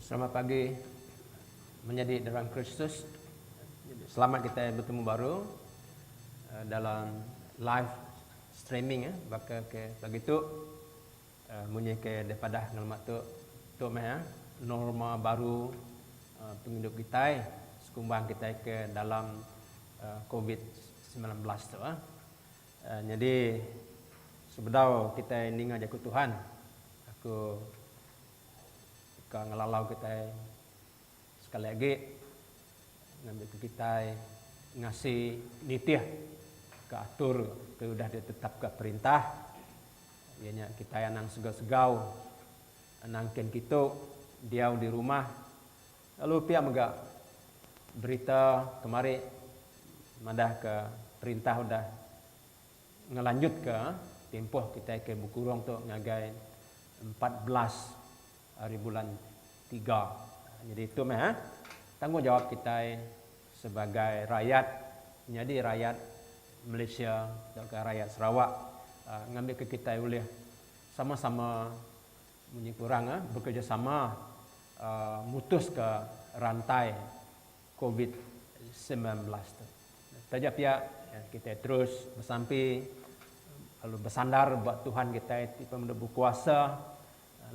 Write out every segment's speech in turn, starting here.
Selamat pagi menjadi dalam Kristus. Selamat kita bertemu baru dalam live streaming bakal ke pagi tu munyi ke daripada ngalamat tu norma baru penghidup kita sekumbang kita ke dalam COVID-19 tu. Jadi sebedau kita ninga jaku Tuhan, aku ngelalau kita sekali lagi ngambil ke kita ngasih nitih ke atur ke udah ditetap ke perintah ianya kita yang segau-segau nangken kita dia di rumah lalu pihak mega berita kemari madah ke perintah udah ngelanjut ke tempoh kita ke Bukurong tu ngagai 14 hari bulan 3. Jadi itu tanggung jawab kita sebagai rakyat, jadi rakyat Malaysia dan rakyat Sarawak ngambil ke kita boleh sama-sama kurang bekerja sama mutus ke rantai COVID-19 tu. Tajak pihak kita terus bersampi lalu bersandar buat Tuhan kita tipe berkuasa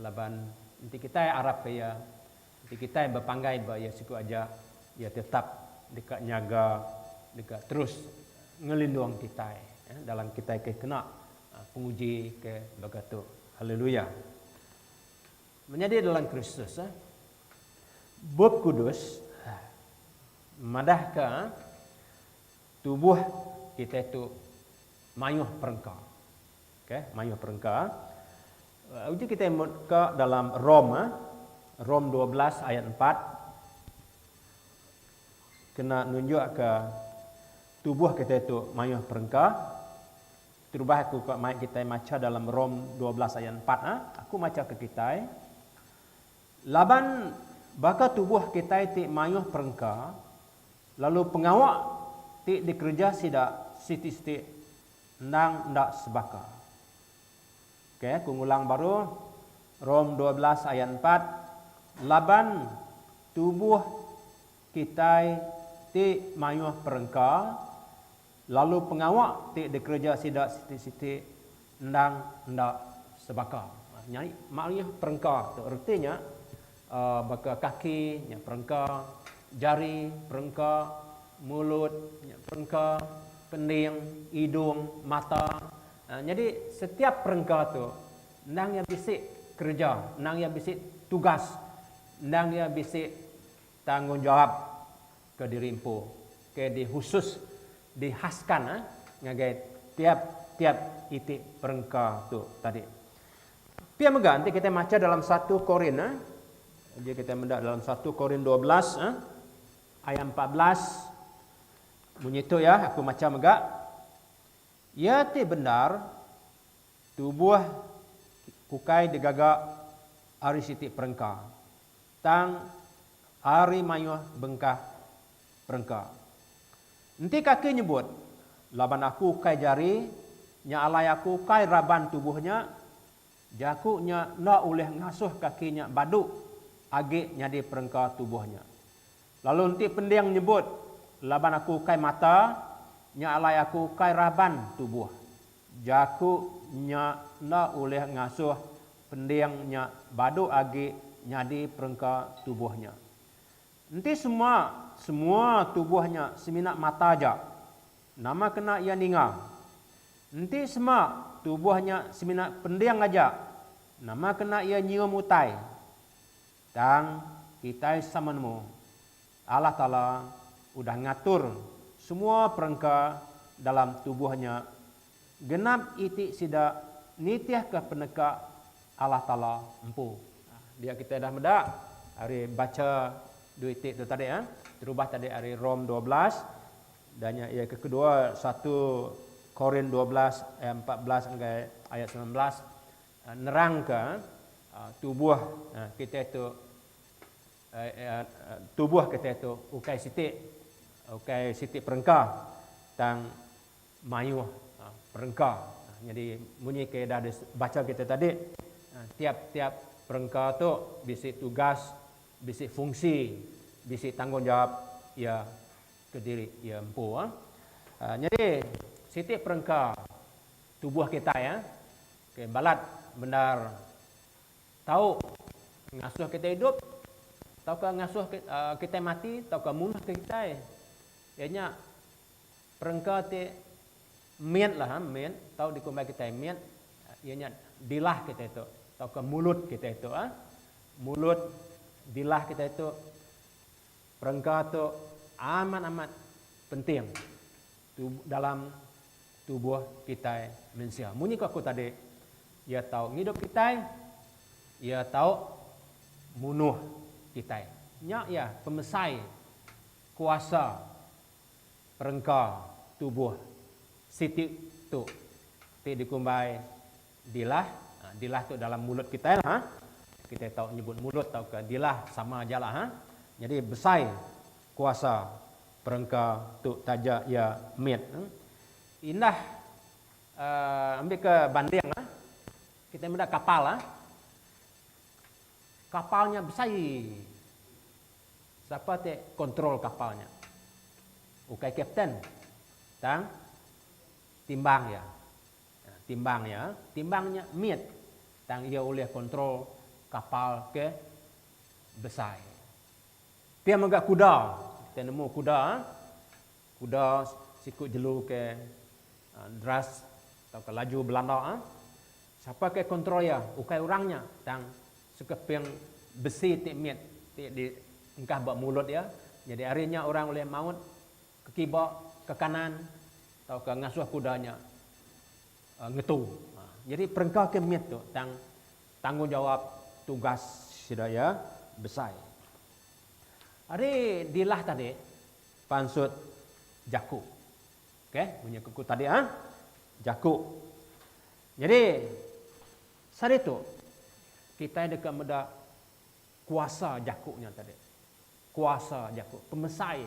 laban nanti kita harap ya nanti kita berpanggai ya siku aja ya tetap dekat nyaga dekat terus ngelindung kita dalam kita ke kena penguji ke bagatu. Haleluya. Menjadi dalam Kristus Bab Kudus madah ke tubuh kita itu mayuh perengka. Mayuh perengka. Uji kita ke dalam Rom 12 ayat 4 kena nunjuk ke tubuh kita itu mayuh perengka. Terubah aku ke kita maca dalam Rom 12 ayat 4 aku maca ke kita laban baka tubuh kita itu mayuh perengka lalu pengawak ti dikerja sida siti-siti nang ndak sebaka. Aku ngulang baru Rom 12 ayat 4 laban tubuh kita ti mayuh perengka lalu pengawak ti dikerja sidak siti-siti ndang ndak sebaka. Nyai mayuh perengka tu artinya baka kaki nya perengka, jari perengka, mulut nya perengka, kening, hidung, mata. Jadi setiap perengka tu nang yang bisik kerja, nang yang bisik tugas, nang yang bisik tanggungjawab ke dirimpu, ke di khusus dihaskan ngagai tiap itik perengka tu tadi. Pia mengganti kita baca dalam 1 Korin dia kita mendak dalam 1 Korin 12 ayat 14 bunyi tu ya aku baca mega. Ya ti benar tubuh kukai digagak ari siti perengka tang ari mayuh bengkah perengka. Nanti kaki nyebut laban aku kai jari nya alai aku kai raban tubuhnya jaku nya na oleh ngasuh kakinya baduk age nyadi perengka tubuhnya. Lalu nanti pendiang nyebut laban aku kai mata nya alai aku kai raban tubuh jaku nya na oleh ngasuh pendiang nya badu agi nyadi perengka tubuhnya. Nanti semua tubuhnya seminak mata aja nama kena ia ningang. Nanti semua tubuhnya seminak pendiang aja nama kena ia nyium utai. Tang kita sama nemu Allah Ta'ala udah ngatur semua perengka dalam tubuhnya genap itik sida nitiah ke peneka Allah Ta'ala empu. Dia kita dah medak hari baca dua itik tu tadi terubah tadi hari Rom 12 dan yang kedua 1 Korin 12 ayat 14 hingga ayat 19 nerang ke tubuh kita itu tubuh kita itu ukai siti perengka tang mayuh perengka. Jadi bunyi ke dah baca kita tadi tiap-tiap perengka tu bisi tugas bisi fungsi, bisi tanggungjawab ia ke diri ia empu. Jadi setiap perengkah tubuh kita ya, balat benar tahu ngasuh kita hidup, ataukah ngasuh kita mati, ataukah munah kita. Ianya perengkah te mian lah, mian tahu dikumbai kita mian, ianya dilah kita itu, ataukah mulut kita itu, mulut dilah kita itu perengkah tu amat penting dalam tubuh kita manusia. Muni aku tadi, ia tahu ngidup kita, ia tahu munuh kita. Nya ya pemesai kuasa perengkah tubuh siti tu ti dikumbai dilah. Dilah tu dalam mulut kita lah. Kita tahu nyebut mulut atau ke dilah sama aja lah. Jadi besai kuasa perengkah tu taja ya mit. Indah ambil ke banding lah. Kita mendak kapal lah. Kapalnya besar. Siapa te kontrol kapalnya? Ukai kapten. Tang timbang ya. Timbangnya mit. Tang ia oleh kontrol kapal ke besar. Dia megak kuda. Kita nemu kuda. Kuda sikut jelu ke dras atau ke laju Belanda. Siapa ke kontrol ya? Ukai orangnya. Tang sekeping besi tik mit tik di engkah bak mulut ya. Jadi harinya orang oleh maut ke kibak ke kanan atau ke ngasuh kudanya ngetu. Jadi perengkah ke mit tu tanggungjawab tugas sedaya besar. Hari dilah tadi pansut jaku. Okey, punya kuku tadi jaku. Jadi saat itu kita dekat meda kuasa jakunya tadi. Kuasa jaku, pemesai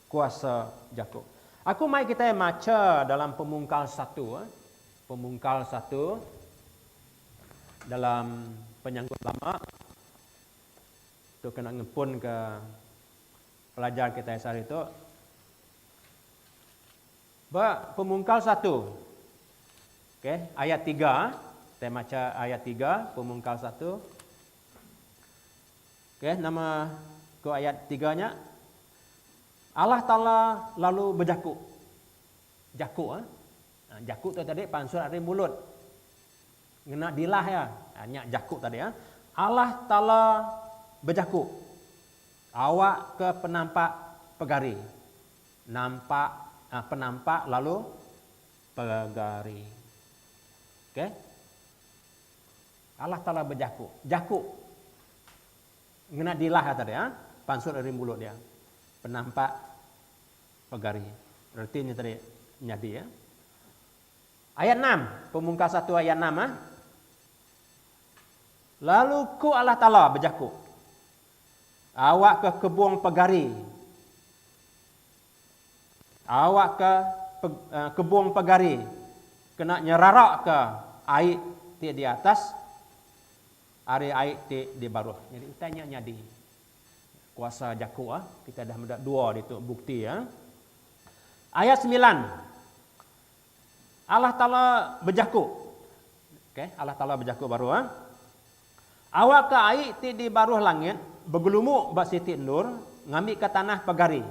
kuasa jaku. Aku mai kita baca dalam Pemungkal 1. Pemungkal 1 dalam Penyanggut Lama. Tu kena ngepun ke pelajar kita saat itu. Pemungkal 1. Okey, ayat 3. Kita baca ayat 3, Pemungkal 1. Okey, nama ke ayat 3-nya. Allah Ta'ala lalu berjaku. Jaku. Jaku tu tadi pansur dari mulut. Ngena dilah ya. Nyak jaku tadi ya. Allah Ta'ala berjaku. Awak ke penampak pegari. Penampak lalu pegari. Okey. Allah Ta'ala berjaku. Jaku. Ngena dilah tadi ya. Pansur dari mulut dia. Penampak pegari. Berarti ini tadi nyadi ya. Ayat 6. Pemungkal 1 ayat 6. Lalu ku Allah Ta'ala berjaku. Awak ke kebun pegari. Awak ke kebun pegari. Kena nyerarak ke air di atas. Air di bawah. Jadi utanya nyadi. Kuasa jaku kita dah mendak dua itu bukti ya. Ayat 9. Allah Ta'ala berjaku. Okey, Allah Ta'ala berjaku baru Awak ke air di baruh langit bergelumuk bak siti nur ngambil ke tanah pegari.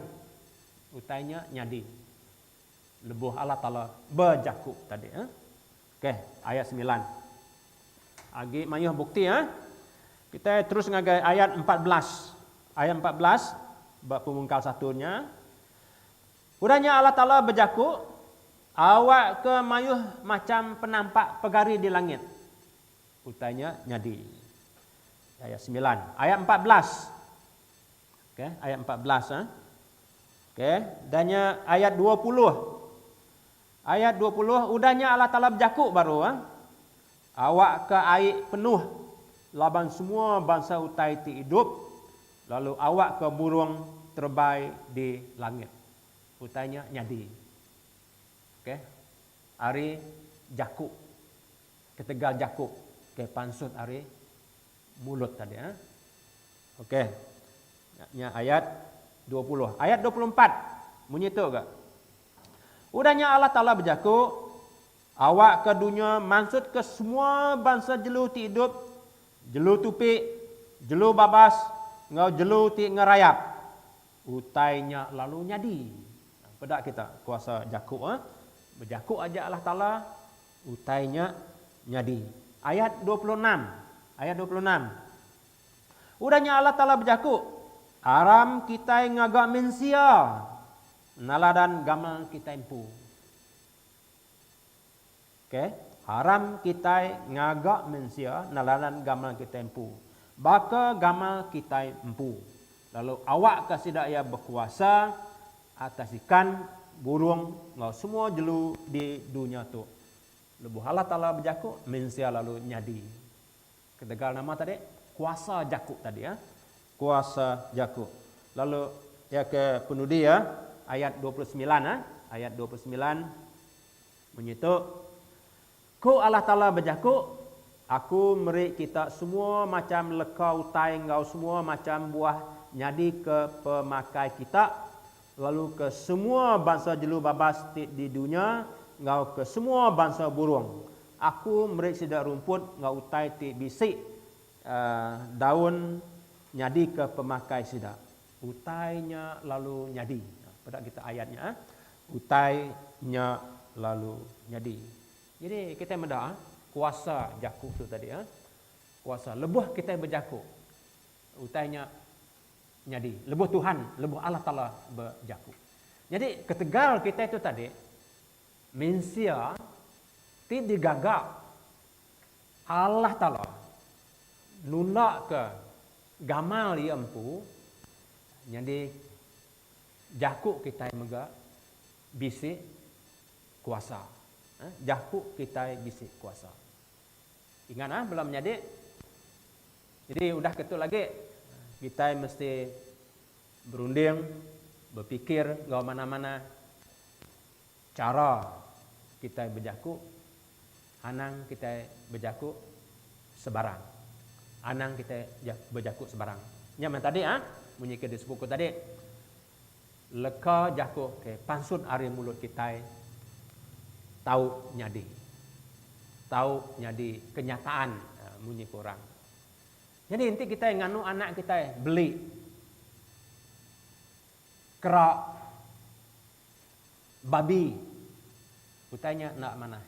Utanya nyadi. Lebuh Allah Ta'ala berjaku tadi Okey, ayat 9. Agi mayuh bukti Kita terus ngagai ayat 14. Ayat 14 bab Pemungkal 1-nya. Udahnya Allah Ta'ala berjaku. Awak ke mayuh macam penampak pegari di langit. Utanya nyadi. Ayat 9. Ayat 14. Okey, ayat 14 Okey, dannya ayat 20. Ayat 20 udahnya Allah Ta'ala berjaku baru Awak ke air penuh laban semua bangsa utai ti hidup. Lalu awak ke burung terbaik di langit. Utanya nyadi. Okey. Ari jaku. Ketegal jaku. Okey, pansut ari mulut tadi Okey. Nya ayat 20. Ayat 24 bunyi tu ke? Udahnya Allah Taala berjaku, awak ke dunia maksud ke semua bangsa jelu ti hidup, jelu tupik, jelu babas, ngau jelu ti ngerayap. Utainya lalu nyadi. Pedak kita kuasa jaku berjaku aja Allah Taala, utainya nyadi. Ayat 26. Ayat 26. Udahnya Allah Taala berjaku, aram kita ngagak mensia, naladan gamal kita empu. Okay? Haram kita ngagak mensia, naladan gamal kita empu. Baka gamal kita empu. Lalu awak kasidak ia berkuasa atas ikan, burung, ngau semua jelu di dunia tu. Lebu Allah Taala berjaku, mensia lalu nyadi. Ketegal nama tadi? Kuasa jaku tadi ya. Kuasa jaku. Lalu ya ke penudi ya, ayat 29 ayat 29 bunyi tu, ku Allah Taala berjaku, aku meri kita semua macam lekau tai ngau semua macam buah nyadi ke pemakai kita, lalu ke semua bangsa jelu babas di dunia, ngau ke semua bangsa burung. Aku meri sidak rumput ngau utai ti bisik daun nyadi ke pemakai sidak. Utainya lalu nyadi. Pada kita ayatnya, utainya lalu nyadi. Jadi kita mendak kuasa jaku tu tadi kuasa lebuh kita berjaku. Utainya nyadi. Lebuh Tuhan, lebuh Allah Taala berjaku. Jadi ketegal kita itu tadi mensia ti digagak Allah Taala nulak ke gamal ia empu, jadi jakuk kita mega bisik kuasa. Jakuk kita bisik kuasa. Ingat belum jadi. Jadi udah ketul lagi. Kita mesti berunding, berpikir ngau mana-mana cara kita berjakuk, anang kita berjakuk sebarang. Anang kita berjakuk sebarang. Nyaman tadi bunyi ke disebut tadi. Leka jakuk ke pansut ari mulut kita tahu nyadi. Tahu nyadi kenyataan bunyi kurang. Jadi inti kita nganu anak kita beli kerak babi. Utanya nak mana?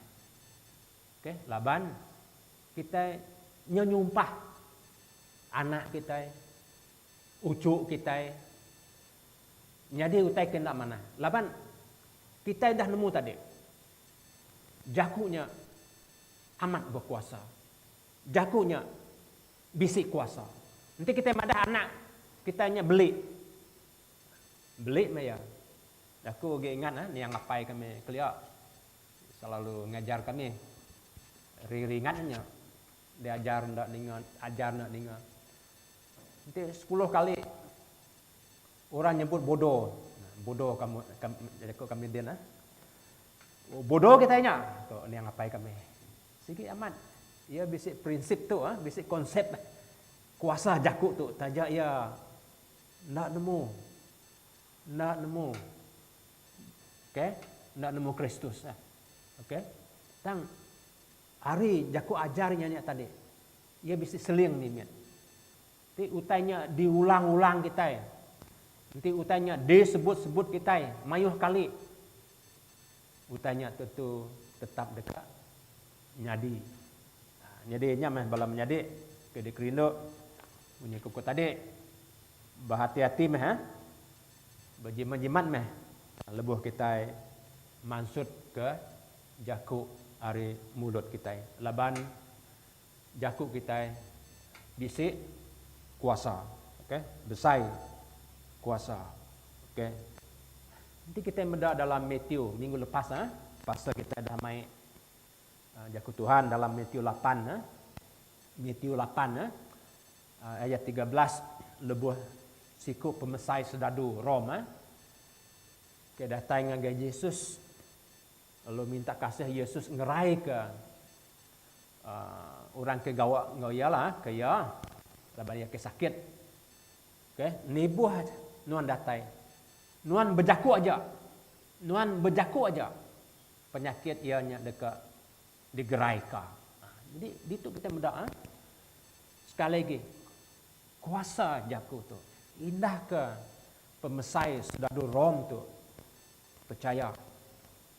Okey, laban kita nyumpah anak kita, ucuk kita, jadi utai kena mana? Laban kita dah nemu tadi, jakunya amat berkuasa, jakunya bisik kuasa. Nanti kita madah anak kitanya beli maya. Aku ingat ni yang ngapai kami kelia selalu ngajar kami ringannya diajar ndak dengar, ajar ndak dengar. Nanti 10 kali orang nyebut bodoh. Bodoh kamu kami dia bodoh kitanya. Tu ni yang ngapai kami. Sikit amat. Ia bisik prinsip tu bisik konsep kuasa jakuk tu tajak ia ndak nemu. Ndak nemu. Okey, ndak nemu Kristus Okey. Tang hari jakuk ajarnya ni tadi. Ia bisik seling ni mian. Nanti utainya diulang-ulang kita. Nanti utainya disebut-sebut kita. Mayuh kali. Utainya tentu tetap dekat. Nyadi. Nyadi nyaman balam nyadi. Kedi kerindo. Bunyi kuku tadi. Berhati-hati meh. Berjimat-jimat meh. Lebuh kita mansut ke jakuk hari mulut kita. Laban jakuk kita bisik kuasa, okey, besai kuasa, okey. Nanti kita mendak dalam Matius minggu lepas pasal kita dah mai jakuk Tuhan dalam Matius 8 Matius 8 ayat 13 lebuh siku pemesai sedadu Rom ke datang dengan Yesus lalu minta kasih Yesus ngerai ke orang ke gawak ngau ialah ke ya laban ia ke sakit Okey, nibuh nuan datai. Nuan berjaku aja. Nuan berjaku aja. Penyakit ianya dekat digerai ka. Jadi itu kita mudah sekali lagi kuasa jaku tu. Indah ke pemesai sedadu Rom tu percaya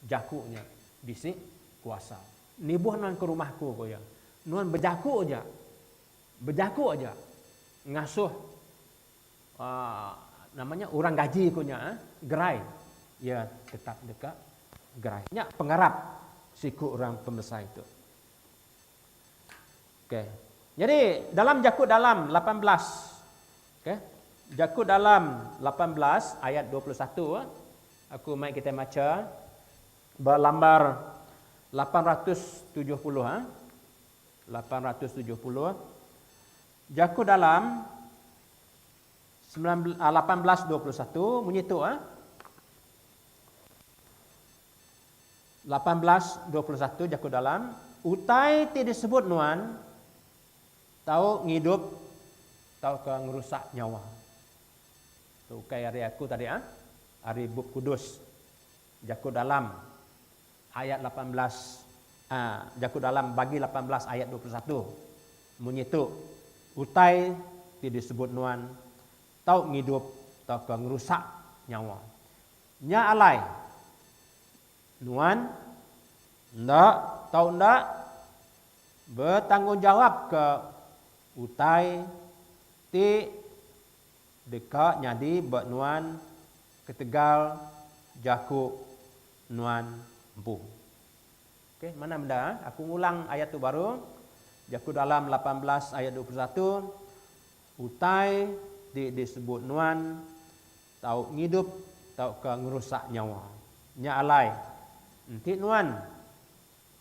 jakunya bisik kuasa. Nibuh nuan ke rumahku ko ya. Nuan berjaku aja. Berjaku aja. Ngasuh namanya orang gaji ko nya gerai. Ya tetap dekat gerai. Nya pengarap siku orang pemesai itu. Okey. Jadi dalam Jakub dalam 18. Okey. Jakub dalam 18 ayat 21 aku mai kita baca berlambar 870 870. Jakub dalam 18:21 bunyi tu 18:21 Jakub dalam utai ti disebut nuan tau ngidup tau ke ngerusak nyawa. Tu kayak hari aku tadi hari Buk Kudus. Jakub dalam ayat 18 Jakub dalam bagi 18 ayat 21. Bunyi tu utai ti disebut nuan tau ngidup tau ke ngerusak nyawa. Nya alai nuan ndak tau ndak bertanggungjawab ke utai ti dekat nyadi buat nuan ketegal jaku nuan empu. Okey, mana benda? Aku ulang ayat tu baru. Jakub dalam 18 ayat 21. Utai disebut nuan tau ngidup tau ke ngerusak nyawa. Nya alai nanti nuan.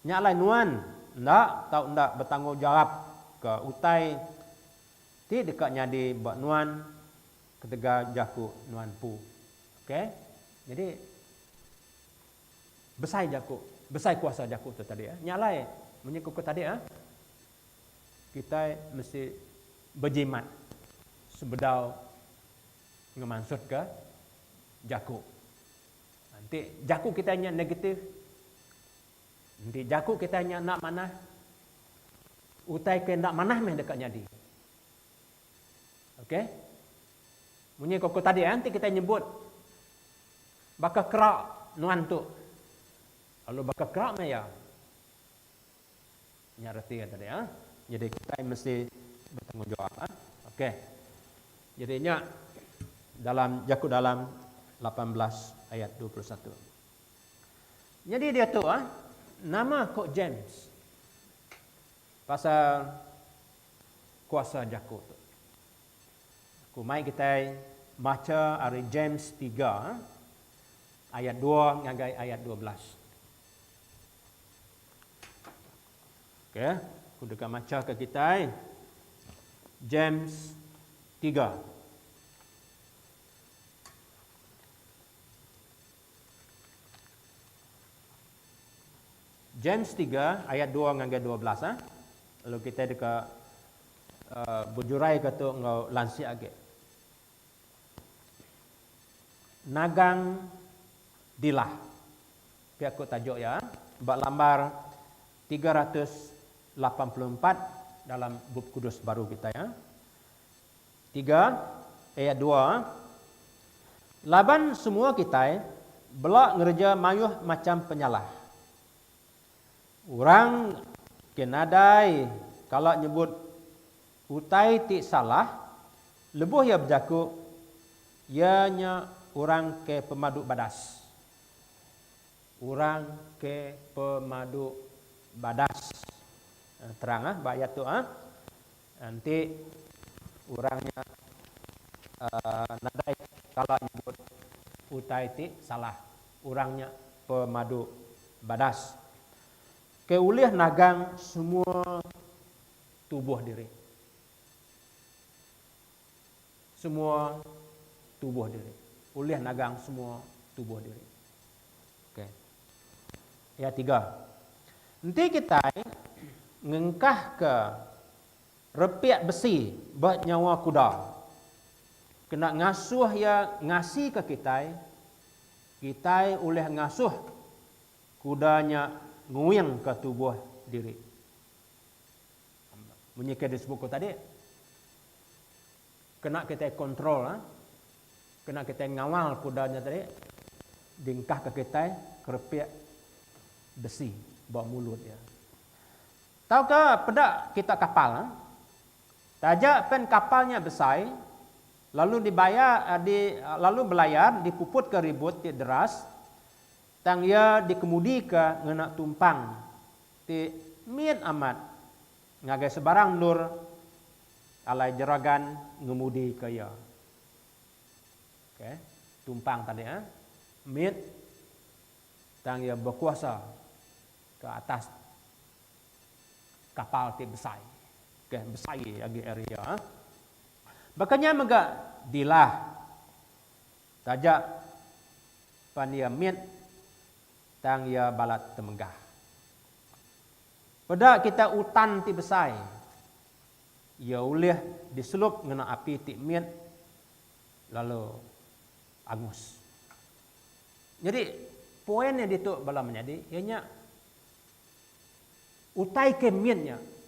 Nya alai nuan ndak tau ndak bertanggungjawab ke utai ti dekat nyadi buat nuan ketegal jaku nuan pu. Okey? Jadi besai jaku, besai kuasa jaku tu tadi Nya alai munyi kuku tadi kita mesti berjimat sebedau ngemansut ke jaku. Nanti jaku kita nya negatif. Nanti jaku kita nya nak manah. Utai ke nak manah meh dekat nyadi. Okey? Munyi koko tadi nanti kita nyebut bakal kerak nuan tu. Lalu bakal kerak meh ya. Nya reti tadi Jadi kita mesti bertanggungjawab Okey. Jadinya dalam Jakub dalam 18 ayat 21. Jadi dia tu nama Kok James pasal kuasa Jakub tu. Aku mai kita baca dari James 3 ayat 2 ngagai ayat 12. Okey, aku dekat baca ke kita James 3. James 3 ayat 2 hingga 12 Lalu kita dekat berjurai ke tu ngau lansi age. Nagang dilah. Pihak aku tajuk ya. Bak lambar 384 dalam Buk Kudus baru kita ya. 3 ayat 2. Laban semua kita belak ngerja mayuh macam penyalah. Orang kenadai kalau nyebut utai ti salah, lebuh ya berjaku ianya orang ke pemadu badas. Orang ke pemadu badas. Terang ayat tu nanti orangnya nadai kalau nyebut utai ti salah. Orangnya pemadu badas. Keulih nagang semua tubuh diri. Semua tubuh diri. Ulih nagang semua tubuh diri. Okey. Ayat 3. Nanti kita ngengkah ke repiak besi buat nyawa kuda. kena ngasuh ya ngasih ke kita oleh ngasuh kudanya nguyang ke tubuh diri. Menyikir disebut tadi, kena kita kontrol, kena kita ngawal kudanya tadi, dingkah ke kita kerpiak besi bawa mulut ya. Tahukah pedak kita kapal? Tajak pen kapalnya besar, lalu lalu belayar, dipuput ke ribut ti deras, tang ia dikemudi ke ngena tumpang ti mian amat ngagai sebarang nur alai jeragan ngemudi ke ia. Oke, tumpang tadi mian tang ia berkuasa ke atas kapal ti besar. Oke, besar lagi area. Makanya mega dilah tajak pania mian tang ia balat temenggah. Pada kita utan ti besar, ia ulih diselup ngena api ti mian lalu angus. Jadi poinnya ditu bala menjadi ianya utai ke miannya.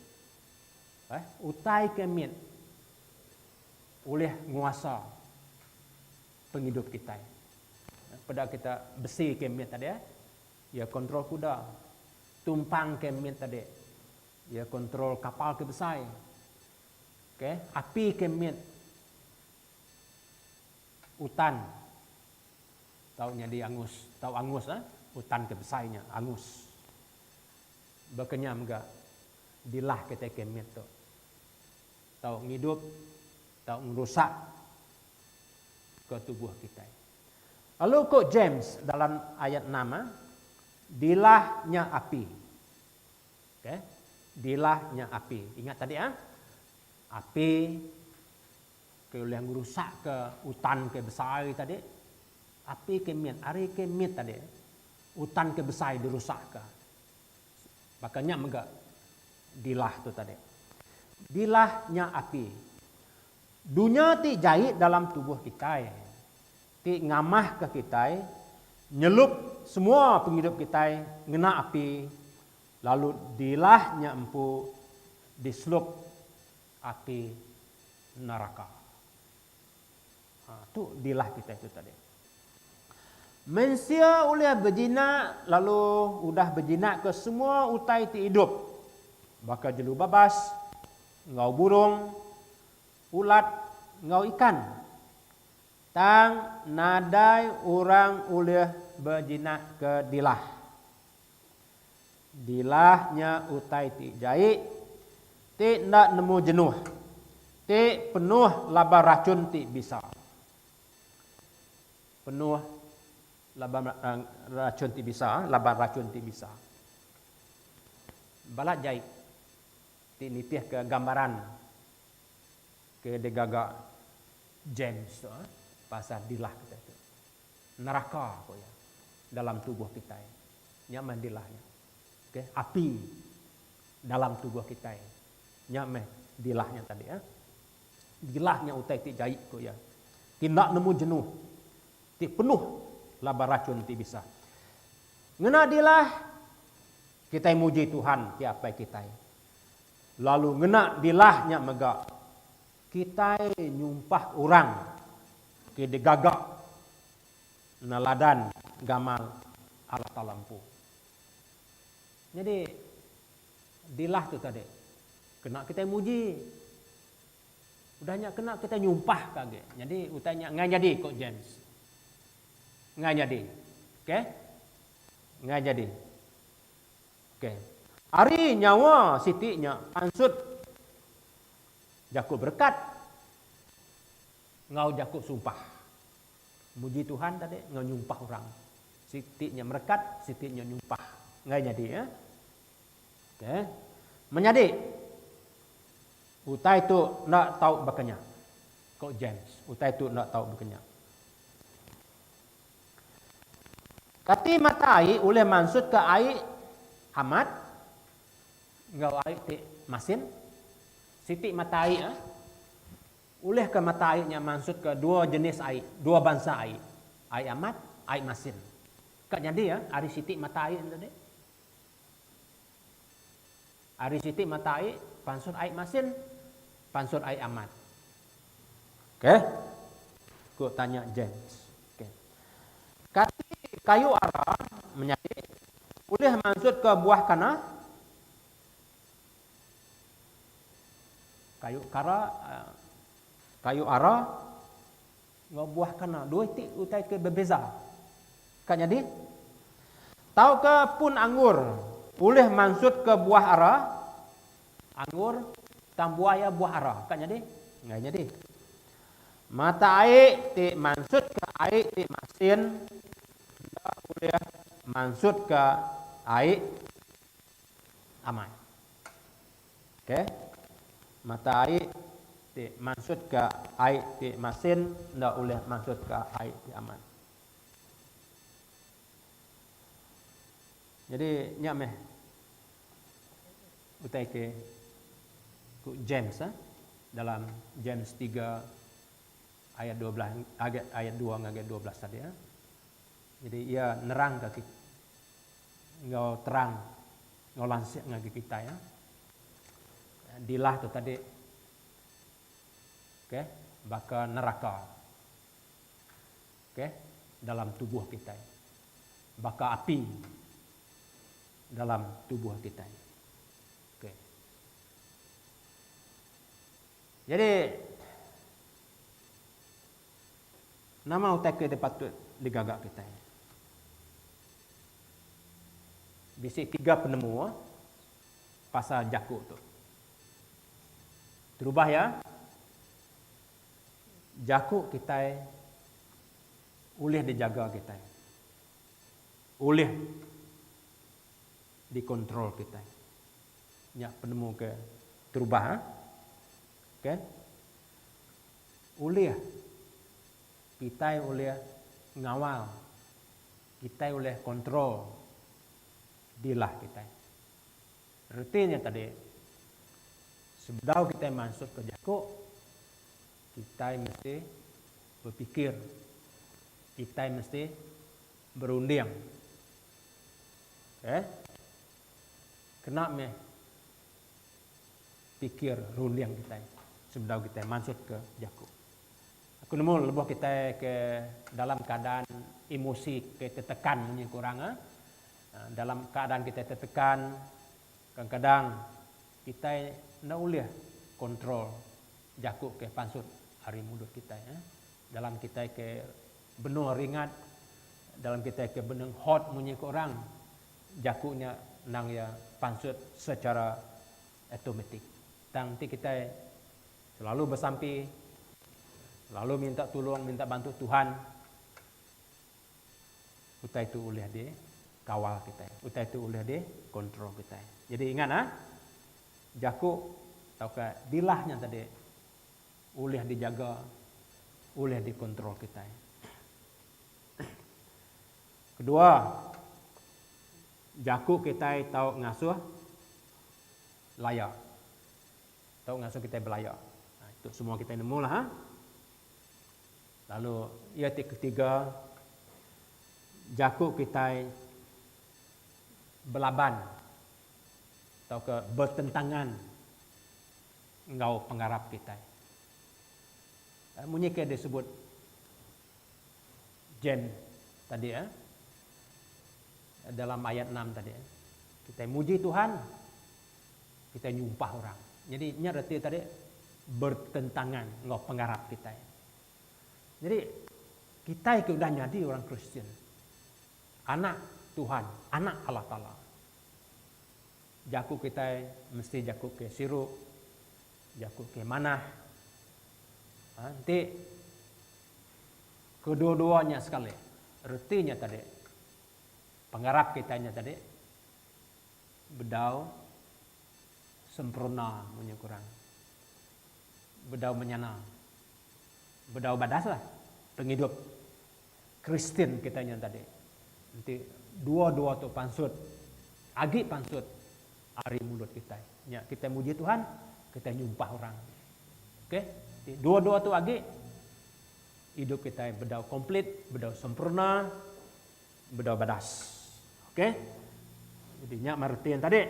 Utai ke mian oleh nguasa penghidup kita. Pada kita besi ke mian tadi ya kontrol kuda, tumpang ke mian tadi ya kontrol kapal ke besar. Oke, api ke mian, utan taunya di angus, tahu angus utan ke besarnya angus. Berkenyam enggak dilah kita ke mian tu. Tahu ngidup, tahu merusak ke tubuh kita. Lalu kok James dalam ayat 6, dilahnya api. Oke, dilahnya api. Ingat tadi api boleh merusak ke hutan ke besar tadi. Api ke mian, ari ke mian tadi. Hutan ke besar dirusak ke. Makanya enggak dilah tu tadi. Dilahnya api. Dunia ti jahit dalam tubuh kita. Ti ngamah ke kita, nyelup semua penghidup kita ngena api, lalu dilahnya empu diselup api neraka. Tu dilah kita itu tadi. Manusia oleh berjina lalu udah berjina ke semua utai ti hidup. Bakal jelu babas, ngau burung, ulat, ngau ikan. Tang nadai orang oleh berjinak ke dilah. Dilahnya utai ti jahit, ti nak nemu jenuh. Ti penuh laba racun ti bisa. Penuh laba racun ti bisa, laba racun ti bisa. Balat jahit. Ti nipih ke gambaran ke degagak James tu, pasal dilah kita itu. Neraka ko ya dalam tubuh kita. Nyaman dilahnya. Okey, api dalam tubuh kita. Nyaman dilahnya tadi Dilahnya utai ti jahit ko ya. Tindak nemu jenuh. Ti penuh laba racun ti bisa. Ngena dilah kita muji Tuhan ti apa kita. Lalu ngena dilahnya mega kita nyumpah orang ke digagak naladan gamal alat lampu. Jadi dilah tu tadi kena kita muji. Udahnya kena kita nyumpah kage. Jadi utanya ngai jadi kok James. Ngai jadi. Okey? Ngai jadi. Okey. Hari nyawa sitiknya ansut jakub berkat. Ngau jakub sumpah. Muji Tuhan tadi ngau nyumpah orang. Sitiknya merekat, sitiknya nyumpah. Ngai jadi ya. Okey. Menjadi utai tu nak tahu bakanya. Kok James, utai tu nak tahu bakanya. Kati matai oleh maksud ke air hamat. Ngau air ti masin. Sitik matai Oleh ke mata airnya maksud ke dua jenis air, dua bangsa air. Air amat, air masin. Kak jadi ya, ari sitik mata air tadi. Ari sitik mata air, pansut air masin, pansut air amat. Oke? Aku tanya James. Oke. Kati kayu ara menyakit, boleh maksud ke buah kana? Kayu ara ngau buah kana. Dua itik utai ke berbeza. Kan jadi? Tahu ke pun anggur, boleh maksud ke buah ara? Anggur tam buah ya buah ara. Kan jadi? Nggak jadi. Mata air ti maksud ke air ti masin, tidak boleh maksud ke air aman. Oke? Mata air ti maksud ke air ti masin, tidak boleh maksud ke air ti aman. Jadi nyak meh utai ke James dalam James 3 ayat 12 ayat 2 ngagak 12 tadi ya. Jadi ia nerang ke kita. Ngau terang, ngau lansir ngagak kita ya. Dilah tu tadi. Oke, bakal neraka. Oke, dalam tubuh kita. Bakal api dalam tubuh kita. Oke. Jadi nama utai ke patut digagak kita. Bisik 3 penemu pasal Jakub tu. Terubah ya. Jakub kita boleh dijaga kita. Boleh dikontrol kita. Nyak penemu ke terubah. Okey. Boleh kita boleh ngawal, kita boleh kontrol dilah kita. Artinya tadi, sebelum kita masuk ke Jakub, kita mesti berpikir, kita mesti berunding. Kena pikir runding kita sebelum kita masuk ke Jakub. Aku nemu lebih kita ke dalam keadaan emosi kita tertekan punya kurang. Dalam keadaan kita tertekan, kadang-kadang kita nak boleh kontrol Jakub ke pansut hari mulut kita. Dalam kita ke benar ringat, dalam kita ke benar hot punya kurang, Jakubnya nang ya pansut secara otomatik. Nanti kita selalu bersampi, lalu minta tolong, minta bantu Tuhan. Utai itu boleh dia kawal kita. Utai itu boleh dia kontrol kita. Jadi ingat Jakub atau ke dilahnya tadi boleh dijaga, boleh dikontrol kita. Kedua, Jakub kita tahu ngasuh layak. Tahu ngasuh kita belayak. Itu semua kita nemu lah. Lalu ayat ketiga, Jakub kita belaban atau ke bertentangan ngau penggarap kita. Munyi ke disebut Jen tadi dalam ayat 6 tadi. Kita muji Tuhan, kita nyumpah orang. Jadi nyerti tadi bertentangan ngau penggarap kita. Jadi kita itu sudah jadi orang Kristen, anak Tuhan, anak Allah Ta'ala. Jakub kita mesti Jakub ke sirup, Jakub ke manah. Nanti kedua-duanya sekali. Artinya tadi, penggarap kitanya tadi, bedau sempurna punya kurang, bedau menyana. Bedau badas lah, penghidup Kristen kitanya tadi. Nanti dua-dua tu pansut, agi pansut hari mulut kita. Ya, kita muji Tuhan, kita nyumpah orang. Oke, Jadi dua-dua tu agi hidup kita bedau komplit, bedau sempurna, bedau badas. Okey? Jadi nyak martian tadi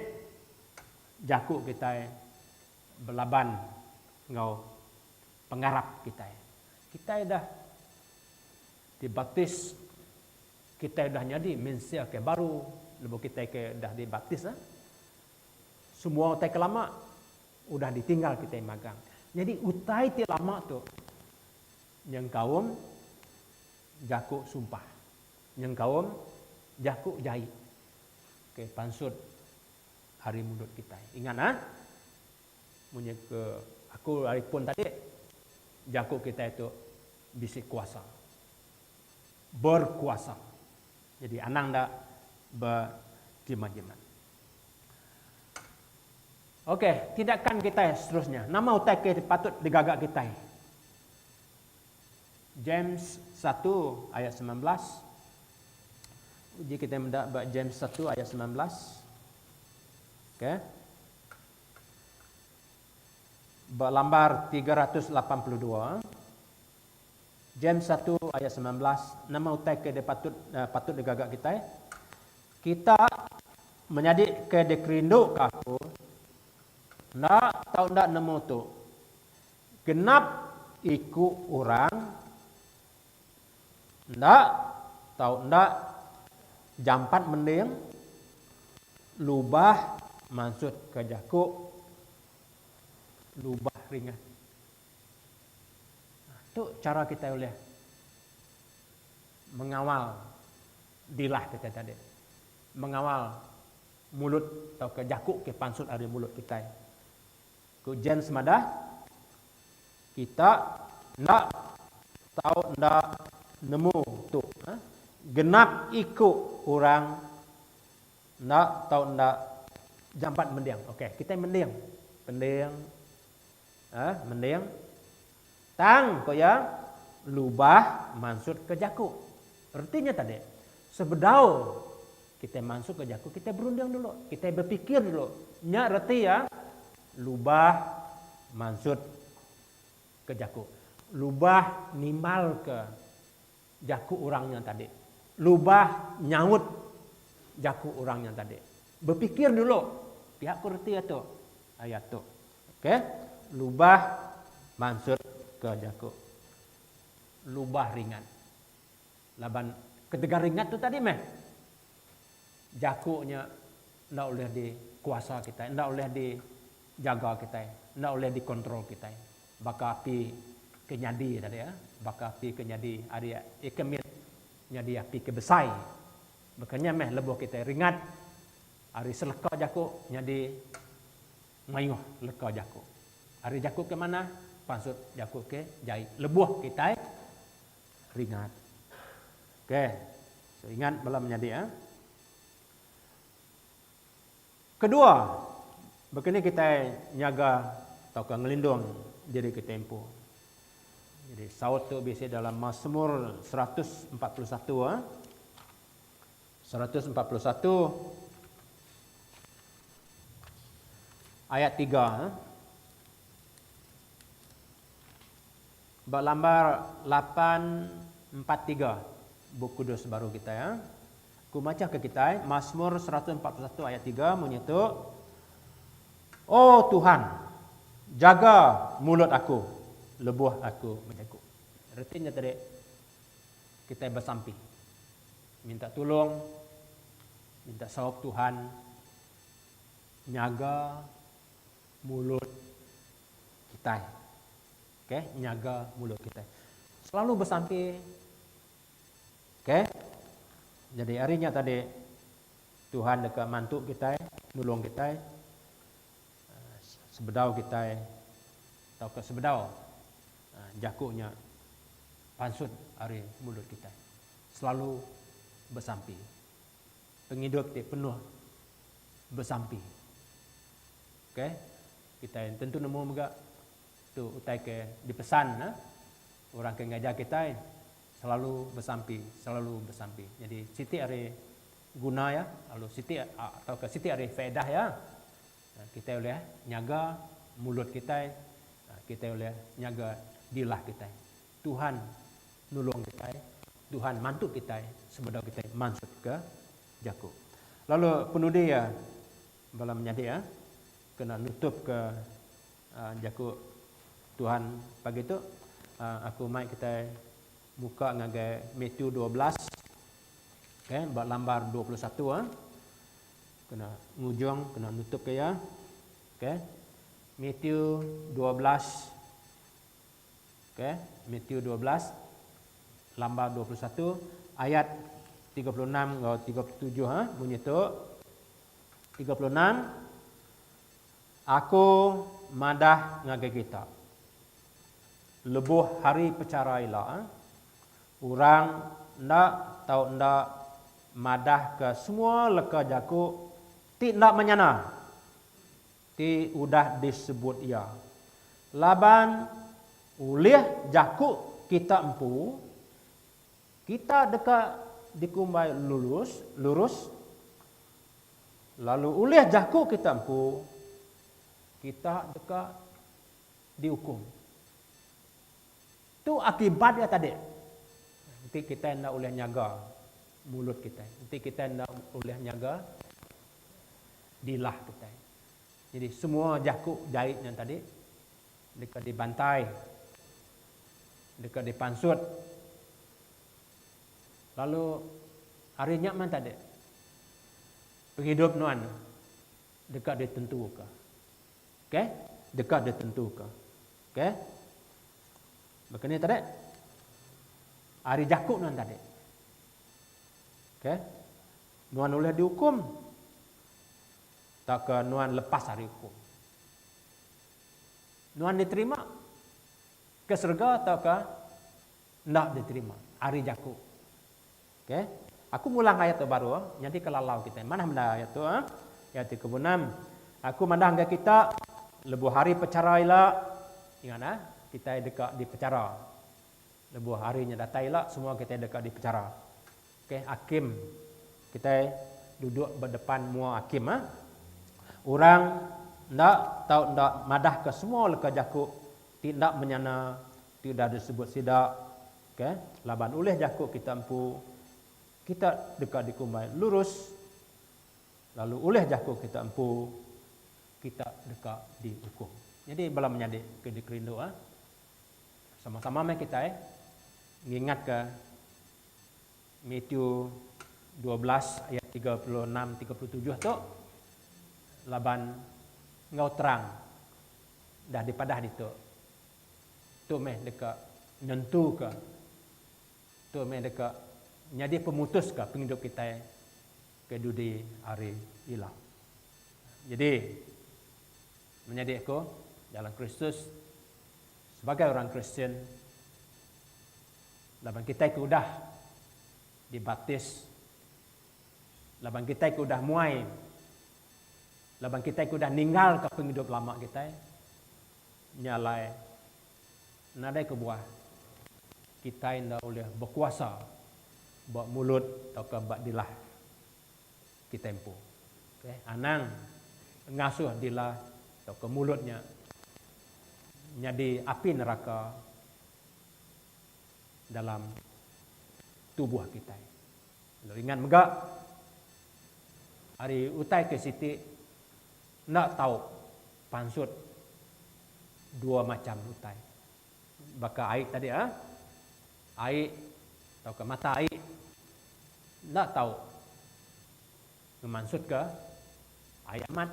jaku kita belaban ngau penggarap kita. Kita dah dibaptis, kita dah jadi manusia ke baru, lepas kita ke dah dibaptis semua utai kelama udah ditinggal kita magang. Jadi utai ti lama tu yang kaum jaku sumpah, yang kaum jaku jahit ke pansut hari mulut kita. Ingat punya ke aku hari pun tadi jaku kita itu bisik kuasa, berkuasa. Jadi anang dah berjimat-jimat. Okey, tindakan kita seterusnya. Nama utai kita patut digagak kita. James 1 ayat 19. Uji kita mendak James 1 ayat 19. Okey. Berlambar 382. James 1 ayat 19. Nama utai kita patut digagak kita. Kita menjadi ke dekerindu aku. Ndak tahu ndak nemu tu. Genap ikut orang. Ndak tahu ndak jampat mending lubah maksud ke jaku lubah ringan. Tu cara kita boleh mengawal dilah kita tadi. Mengawal mulut atau ke jaku ke pansut dari mulut kita. Ku jen semadah kita ndak tahu ndak nemu tu genap ikut orang ndak tahu ndak jampat mendiang. Okey, kita mendiang. Pendiang mendiang tang ko ya lubah maksud ke jaku. Artinya tadi sebedau kita masuk ke jaku, kita berundang dulu, kita berpikir dulu. Nya reti ya lubah maksud ke jaku. Lubah nimbal ke jaku orangnya tadi. Lubah nyaut jaku orangnya tadi. Berpikir dulu. Pihak kurti itu ayat tu. Okey? Lubah maksud ke jaku. Lubah ringan. Laban ketegar ringan tu tadi meh. Jakunya ndak boleh dikuasa kita, ndak boleh dijaga kita, ndak boleh dikontrol kita. Baka api kenyadi tadi ya. Baka api kenyadi ari ikemit nyadi api kebesai. Makanya meh lebuh kita ringat. Ari seleka jaku nyadi mayuh leka jaku. Ari jaku ke mana? Pansut jaku ke jahit. Lebuh kita ringat. Okey. So ingat belum menjadi ya. Kedua, begini kita nyaga atau ngelindung diri kita tempo. Jadi saut tu biasa dalam Mazmur 141 141 ayat 3. Berlambar 843 buku dos baru kita ya. Aku baca ke kita Mazmur 141 ayat 3 menyatu. Oh Tuhan, jaga mulut aku, lebuh aku menjaga. Artinya tadi kita bersampi. Minta tolong, minta sawab Tuhan, nyaga mulut kita. Okey, nyaga mulut kita. Selalu bersampi. Okey. Jadi harinya tadi Tuhan dekat mantuk kita, nolong kita, sebedau kita, atau ke sebedau jakunya pansut hari mulut kita. Selalu bersampi. Penghidup dia penuh bersampi. Okey, kita tentu nemu juga tu utai ke dipesan orang ke ngajar kita selalu bersampi, selalu bersampi. Jadi siti hari guna ya, lalu siti atau ke siti hari faedah ya. Kita boleh nyaga mulut kita, kita boleh nyaga dilah kita. Tuhan nulung kita, Tuhan mantu kita sebelum kita masuk ke Jakub. Lalu penudi ya bala menjadi ya kena nutup ke Jakub Tuhan pagi itu aku mai kita buka ngagai Matthew 12 okay, bab lambar 21 kena ngujung kena nutup ke ya. Okay. Matthew 12 okay, Matthew 12 lambar 21 ayat 36 atau 37 bunyi tu 36 aku madah ngagai kita lebuh hari pecarailah orang ndak tahu ndak madah ke semua leka Jakub tidak menyana ti udah disebut ia laban ulih Jakub kita empu kita dekat dikumbai lurus lalu ulih Jakub kita empu kita dekat dihukum. Itu akibatnya tadi. Nanti kita hendak oleh nyaga mulut kita. Nanti kita hendak oleh nyaga dilah kita. Jadi semua Jakub jahitnya tadi dekat dibantai, dekat dipansut. Lalu hari nyaman tadi penghidup nuan dekat ditentukan. Okay? Dekat ditentukan. Okay? Makanya tadi hari Jakub nuan tadi. Okay? Nuan boleh dihukum. Tak ke nuan lepas hari hukum. Nuan diterima ke surga atau ke tidak diterima hari Jakub. Okay? Aku ngulang ayat tu baru. Nanti kelalau kita. Mana benda ayat tu? Ayat 36. Aku mandang ke kita lebuh hari pecarailah. Ingat kita dekat di pecara. Lebuh harinya datailah semua kita dekat di pecara. Okey, hakim kita duduk berdepan mua hakim Orang ndak tahu ndak madah ke semua leka Jakub tidak menyana tidak disebut sidak. Okey, laban oleh Jakub kita empu kita dekat dikumbai lurus. Lalu oleh Jakub kita empu kita dekat dihukum. Jadi bala menjadi ke dikerindu sama-sama mai kita ngingat ke Matthew 12 ayat 36 37 tu laban ngau terang dah dipadah ditu. Tu meh dekat nentu ke. Tu meh dekat jadi pemutus ke penghidup kita ke dudi hari ilah. Jadi menjadi aku dalam Kristus sebagai orang Kristen laban kita itu udah dibaptis laban kita itu udah muai laban kita itu udah ninggal ke penghidup lama kita nyalai nadai ke buah kita indah boleh berkuasa buat mulut atau ke buat dilah kita empu. Okay. Anang ngasuh dilah atau ke mulutnya jadi api neraka dalam tubuh kita. Lalu ingat megak hari utai ke siti nak tahu pansut dua macam utai. Baka air tadi air atau ke mata air nak tahu memansut ke air amat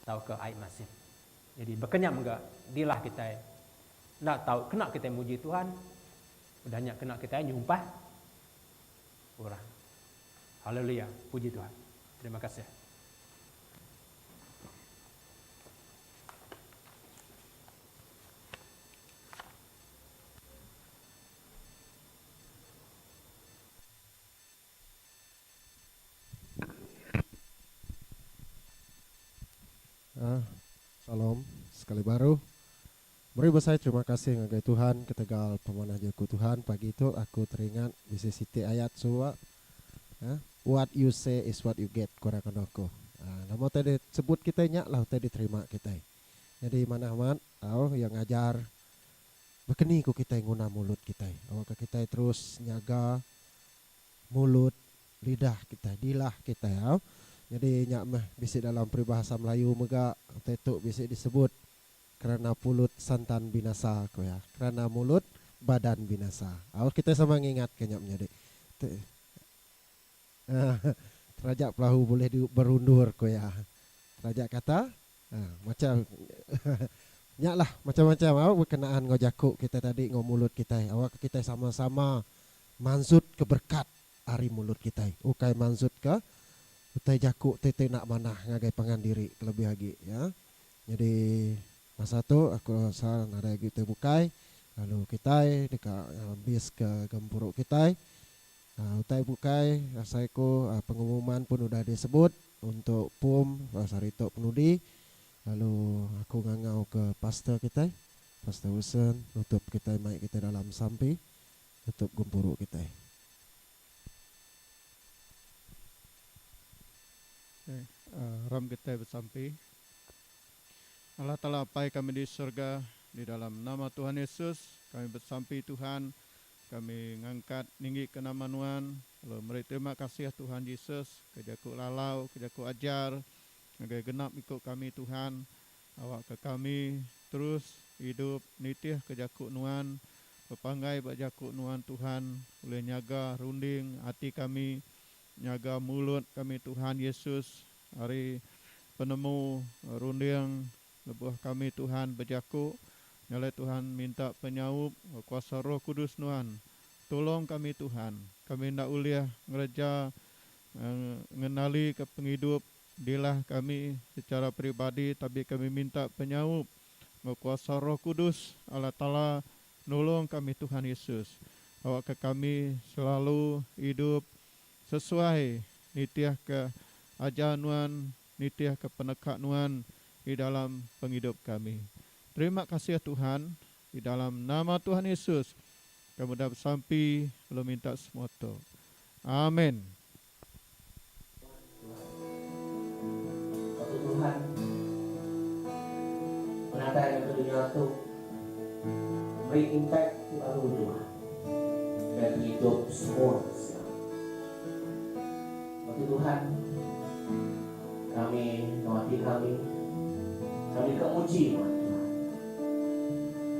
atau ke air masin. Jadi berkenyam enggak dilah kita nak tahu kena kita muji Tuhan udahnya kena kita nyumpah orang. Haleluya, puji Tuhan. Terima kasih. Salam sekali baru. Beri saya terima kasih ngagai Tuhan ketegal pemanah jaku Tuhan pagi itu aku teringat bisa siti ayat suwa. What you say is what you get kurang aku. Nama tadi sebut kita nyak lah tadi terima kita. Jadi mana-mana yang ngajar bekeni ku kita nguna mulut kita. Awak kita terus nyaga mulut lidah kita, dilah kita ya. Jadi nyak mah bisi dalam peribahasa Melayu mega tetuk bisi disebut kerana mulut santan binasa ko ya. Kerana mulut badan binasa. Awak kita sama ngingat kenyapnya dek. Rajak perahu boleh berundur ko ya. Rajak kata macam nyak lah macam-macam awak berkenaan ngojaku kita tadi ngomulut kita. Awak kita sama-sama mansut ke berkat hari mulut kita. Ukai mansut ke utai jaku tete nak manah ngagai pangan diri lebih lagi ya. Jadi masa tu aku saran ada gitu bukai lalu kita dekat bis ke gempuruk kita. Utai bukai rasaiku pengumuman pun udah disebut untuk PUM Sarito Penudi. Lalu aku ngangau ke pastor kita, Pastor Wilson, nutup kita mic kita dalam sampai nutup gempuruk kita. Ram kita bersampai. Allah Ta'ala apai kami di surga, di dalam nama Tuhan Yesus kami bersampai Tuhan. Kami ngangkat tinggi ke nama Tuhan. Lalu meri terima kasih ya Tuhan Yesus, kejaku lalau, kejaku ajar, ngagai genap ikut kami Tuhan. Awak ke kami terus hidup nitih kejaku Tuhan, pepanggai bajaku Tuhan Tuhan, boleh nyaga runding hati kami, nyaga mulut kami Tuhan Yesus. Hari penemu runding lebuh kami Tuhan berjaku. Nyalai Tuhan minta penyaup kuasa Roh Kudus Tuhan. Tolong kami Tuhan. Kami hendak uliah ngereja mengenali ke penghidup dilah kami secara pribadi, tapi kami minta penyaup kuasa Roh Kudus Allah Ta'ala nolong kami Tuhan Yesus. Awak ke kami selalu hidup sesuai nitiah ke ajaran, nitiah ke penekak Tuhan di dalam penghidup kami. Terima kasih ya Tuhan, di dalam nama Tuhan Yesus kami dapat sampai belum minta semua tu. Amin. Tuhan menatap ke dunia itu beri impact baru Tuhan dan hidup semua. Waktu Tuhan kami hati kami kemuji Tuhan.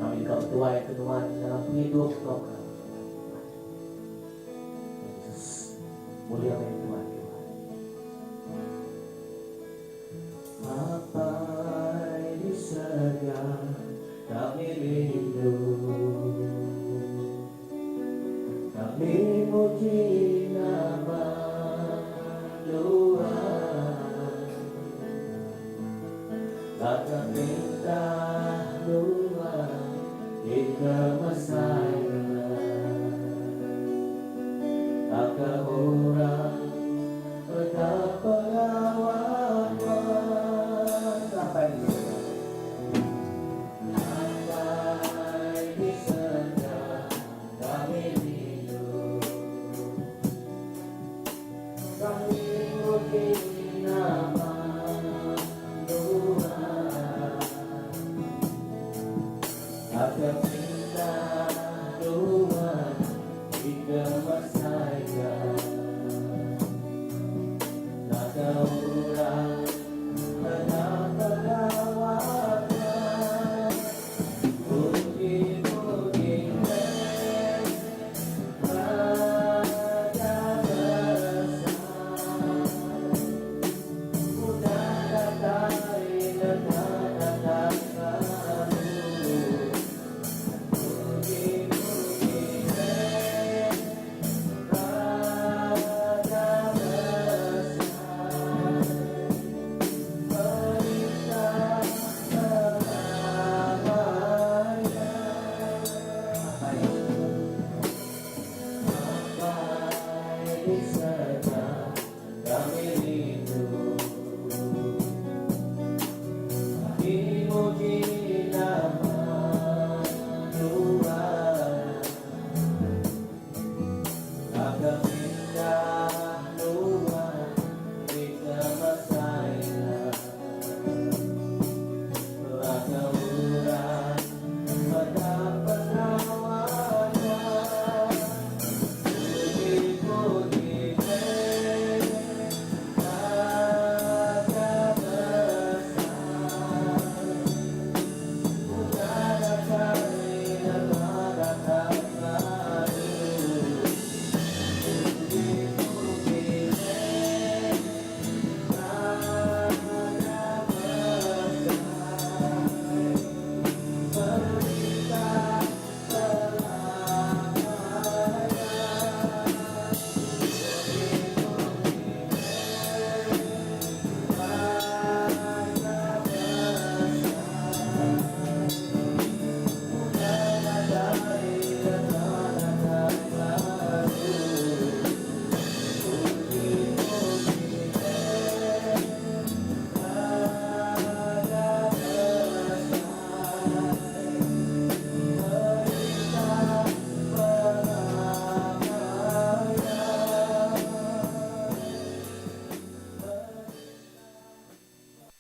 Kami ketuai ke Tuhan dalam hidup kami. Yesus mulia bagi Tuhan. Apa di surga kami rindu, kami muji nama Tuhan, kata perintah Tuhan hingga Mesaya, kata orang betapa lawan sampai di surga kami rindu, kami muji nama Tuhan, kata perintah Tuhan hingga Mesaya, kata orang betapa lawan puji